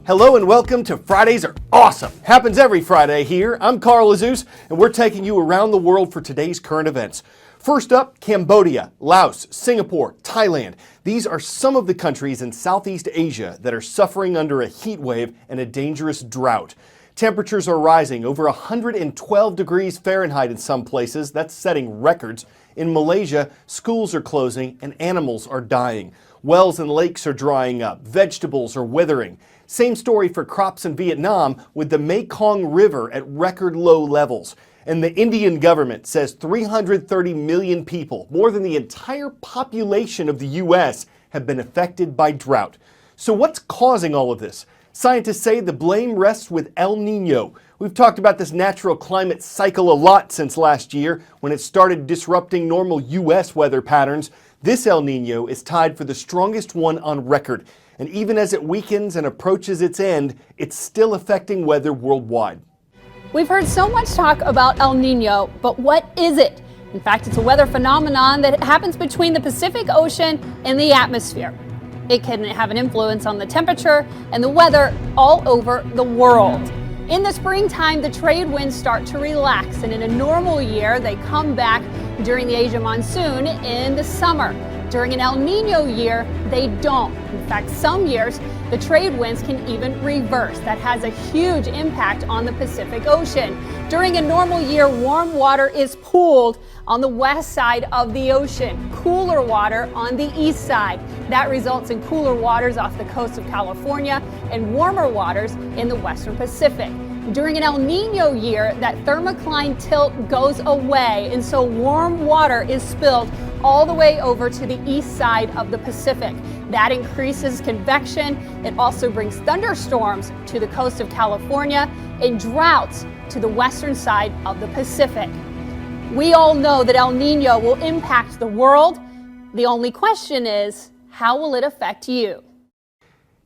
Hello and welcome to Fridays Are Awesome. Happens every Friday here. I'm Carl Azus, and we're taking you around the world for today's current events. First up, Cambodia, Laos, Singapore, Thailand. These are some of the countries in Southeast Asia that are suffering under a heat wave and a dangerous drought. Temperatures are rising over 112 degrees Fahrenheit in some places. That's setting records. In Malaysia, schools are closing and animals are dying. Wells and lakes are drying up. Vegetables are withering. Same story for crops in Vietnam, with the Mekong River at record low levels. And the Indian government says 330 million people, more than the entire population of the U.S., have been affected by drought. So what's causing all of this? Scientists say the blame rests with El-Nino. We've talked about this natural climate cycle a lot since last year, when it started disrupting normal U.S. weather patterns. This El-Nino is tied for the strongest one on record. And even as it weakens and approaches its end, it's still affecting weather worldwide. We've heard so much talk about El-Nino, but what is it? In fact, it's a weather phenomenon that happens between the Pacific Ocean and the atmosphere. It can have an influence on the temperature and the weather all over the world. In the springtime, the trade winds start to relax, and in a normal year, they come back during the Asia monsoon in the summer. During an El Nino year, they don't. In fact, some years, the trade winds can even reverse. That has a huge impact on the Pacific Ocean. During a normal year, warm water is pooled on the west side of the ocean, cooler water on the east side. That results in cooler waters off the coast of California and warmer waters in the western Pacific. During an El Nino year, that thermocline tilt goes away, and so warm water is spilled all the way over to the east side of the Pacific. That increases convection. It also brings thunderstorms to the coast of California and droughts to the western side of the Pacific. We all know that El Nino will impact the world. The only question is, how will it affect you?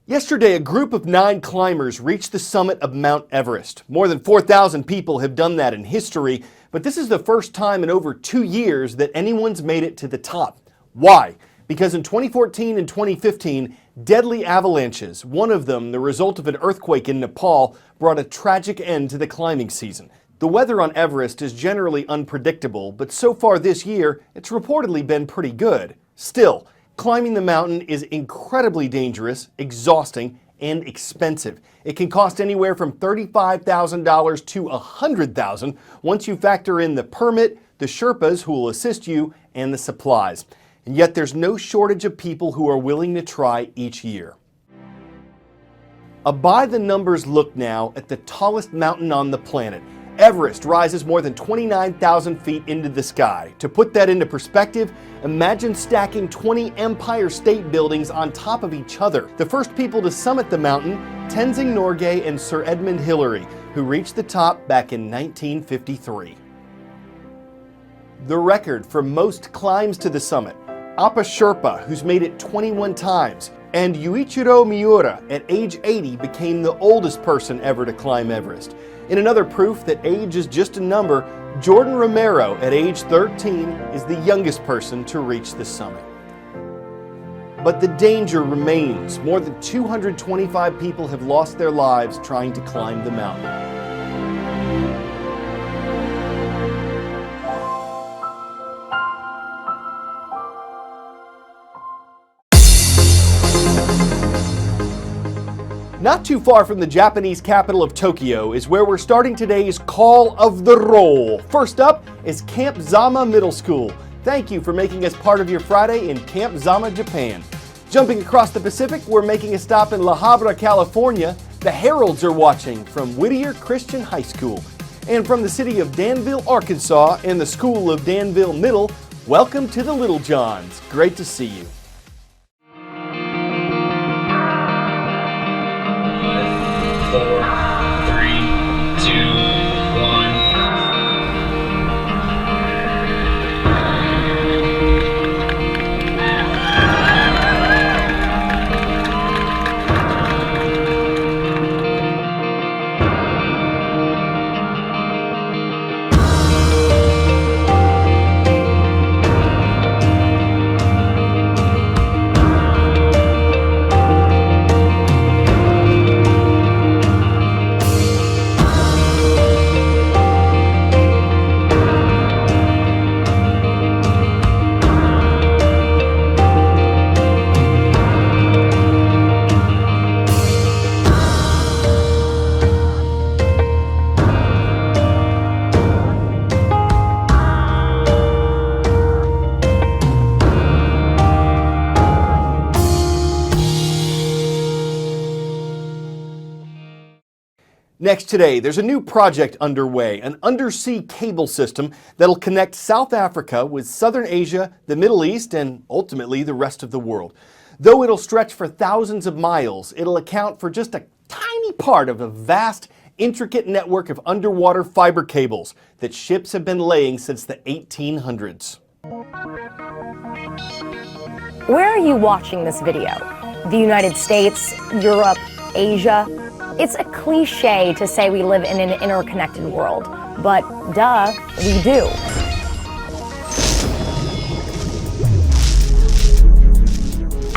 Yesterday, a group of 9 climbers reached the summit of Mount Everest. More than 4,000 people have done that in history, but this is the first time in over 2 years that anyone's made it to the top. Why? Because in 2014 and 2015, deadly avalanches, one of them the result of an earthquake in Nepal, brought a tragic end to the climbing season. The weather on Everest is generally unpredictable, but so far this year, it's reportedly been pretty good. Still, climbing the mountain is incredibly dangerous, exhausting, and expensive. It can cost anywhere from $35,000 to $100,000 once you factor in the permit, the Sherpas who will assist you, and the supplies. And yet there's no shortage of people who are willing to try each year. A by-the-numbers look now at the tallest mountain on the planet. Everest rises more than 29,000 feet into the sky. To put that into perspective, imagine stacking 20 Empire State Buildings on top of each other. The first people to summit the mountain, Tenzing Norgay and Sir Edmund Hillary, who reached the top back in 1953. The record for most climbs to the summit, Appa Sherpa, who's made it 21 times, and Yuichiro Miura, at age 80, became the oldest person ever to climb Everest. In another proof that age is just a number, Jordan Romero, at age 13, is the youngest person to reach the summit. But the danger remains. More than 225 people have lost their lives trying to climb the mountain. Not too far from the Japanese capital of Tokyo is where we're starting today's Call of the Roll. First up is Camp Zama Middle School. Thank you for making us part of your Friday in Camp Zama, Japan. Jumping across the Pacific, we're making a stop in La Habra, California. The Heralds are watching from Whittier Christian High School. And from the city of Danville, Arkansas, and the School of Danville Middle, welcome to the Little Johns. Great to see you. 4, 3, 2, 1. Next today, there's a new project underway, an undersea cable system that'll connect South Africa with Southern Asia, the Middle East, and ultimately the rest of the world. Though it'll stretch for thousands of miles, it'll account for just a tiny part of a vast, intricate network of underwater fiber cables that ships have been laying since the 1800s. Where are you watching this video? The United States, Europe, Asia? It's a cliche to say we live in an interconnected world, but duh, we do.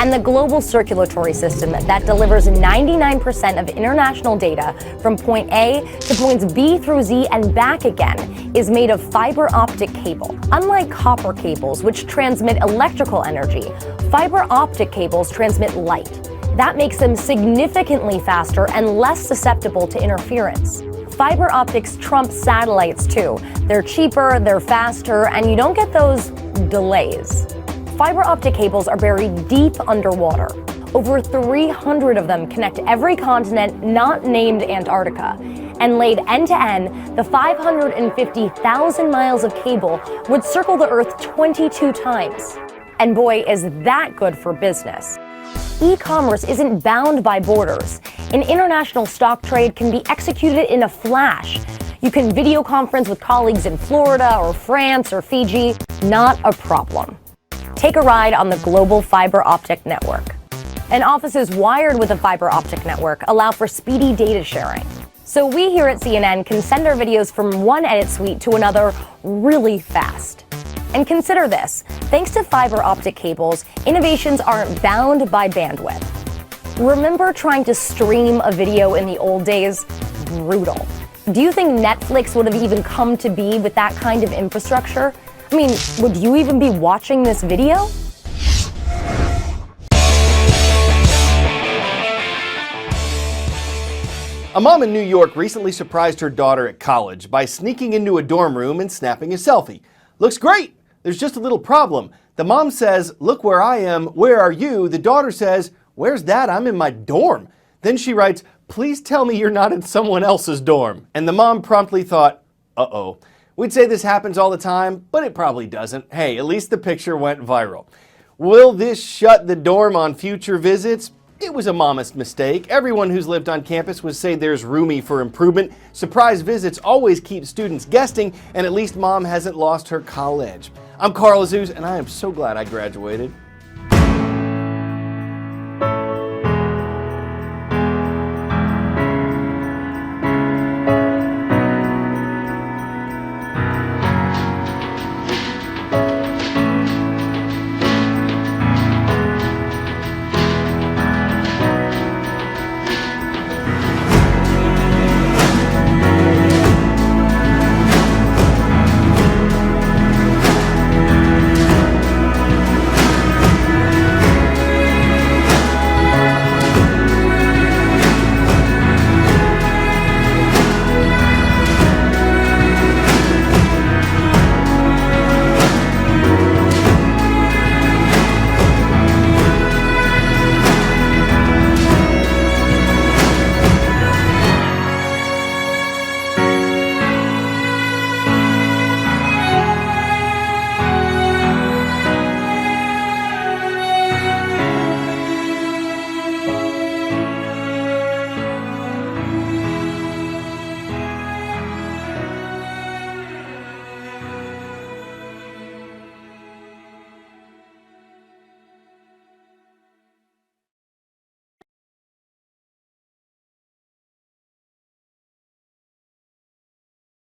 And the global circulatory system that delivers 99% of international data from point A to points B through Z and back again is made of fiber optic cable. Unlike copper cables, which transmit electrical energy, fiber optic cables transmit light. That makes them significantly faster and less susceptible to interference. Fiber optics trump satellites too. They're cheaper, they're faster, and you don't get those delays. Fiber optic cables are buried deep underwater. Over 300 of them connect every continent not named Antarctica. And laid end to end, the 550,000 miles of cable would circle the Earth 22 times. And boy, is that good for business. E-commerce isn't bound by borders. An international stock trade can be executed in a flash. You can video conference with colleagues in Florida or France or Fiji. Not a problem. Take a ride on the global fiber optic network. And offices wired with a fiber optic network allow for speedy data sharing. So we here at CNN can send our videos from one edit suite to another really fast. And consider this, thanks to fiber optic cables, innovations aren't bound by bandwidth. Remember trying to stream a video in the old days? Brutal. Do you think Netflix would have even come to be with that kind of infrastructure? I mean, would you even be watching this video? A mom in New York recently surprised her daughter at college by sneaking into a dorm room and snapping a selfie. Looks great! There's just a little problem. The mom says, "Look where I am, where are you?" The daughter says, "Where's that? I'm in my dorm." Then she writes, "Please tell me you're not in someone else's dorm." And the mom promptly thought, uh-oh. We'd say this happens all the time, but it probably doesn't. Hey, at least the picture went viral. Will this shut the dorm on future visits? It was a momist mistake. Everyone who's lived on campus would say there's room for improvement. Surprise visits always keep students guessing, and at least mom hasn't lost her college. I'm Carl Azuz, and I am so glad I graduated.